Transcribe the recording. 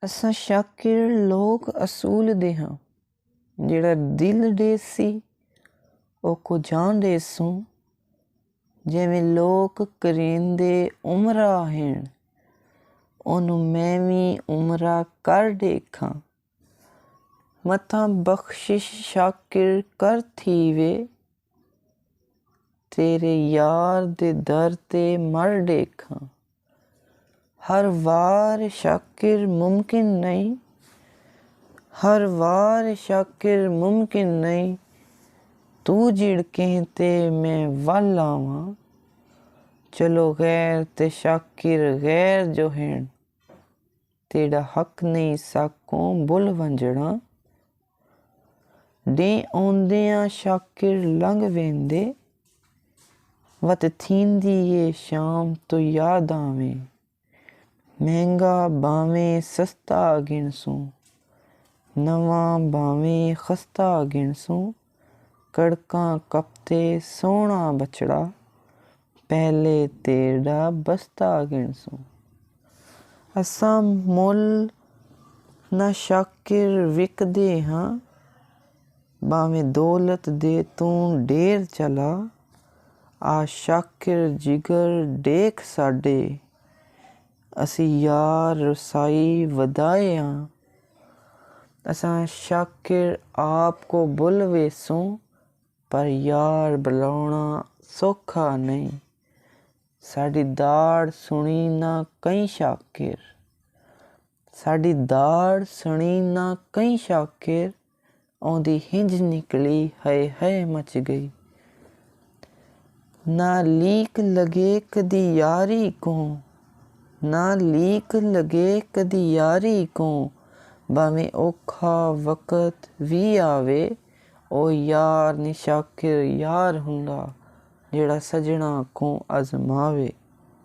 असां शाकिर लोग असूल दे हाँ, जिहड़ा दिल देसी ओ को जान देसूं, जिवें लोक करींदे उमरा हैं, ओनू मैं भी उमरा कर देखां। मतां बख्शिश शाकिर कर थीवे, तेरे यार दे दर ते मर देखां। हर वार शाकिर मुमकिन नहीं, हर वार शाकिर मुमकिन नहीं, तू झिड़कें ते मैं वल आवां। चलो गैर ते शाकिर गैर जो हैं, तेरा हक नहीं साकों बुल वंजड़ा। दे औंदियां शाकिर लंघ वेंदे, वत थींदी ये शाम तो याद आवें। महंगा भावें सस्ता गिणसूं, नवां भावें खस्ता गिणसूं। कड़कां कपते सोहना बछड़ा, पहले तेरा बस्ता गिणसूं। असां मुल ना शाकिर विकदे हाँ, भावें दौलत दे तू ढेर चला। आ शाकिर जिगर देख साडे, असी यार रसाई वधाए हाँ। असां शाकिर आप को बुल वेसूं, पर यार बुलाउणा सौखा नहीं। साडी दाड़ सुणी ना कई शाकिर, साडी दाड़ सुणी ना कई शाकिर। औंदी हिंज निकली हाय हाय मच गई। ना लीक लगे कदी यारी को, ना लीक लगे कदी यारी को। भावें औखा वक़्त भी आवे, ओ यार नी शाकिर यार हुंदा, जिहड़ा सजना को अज़मावे।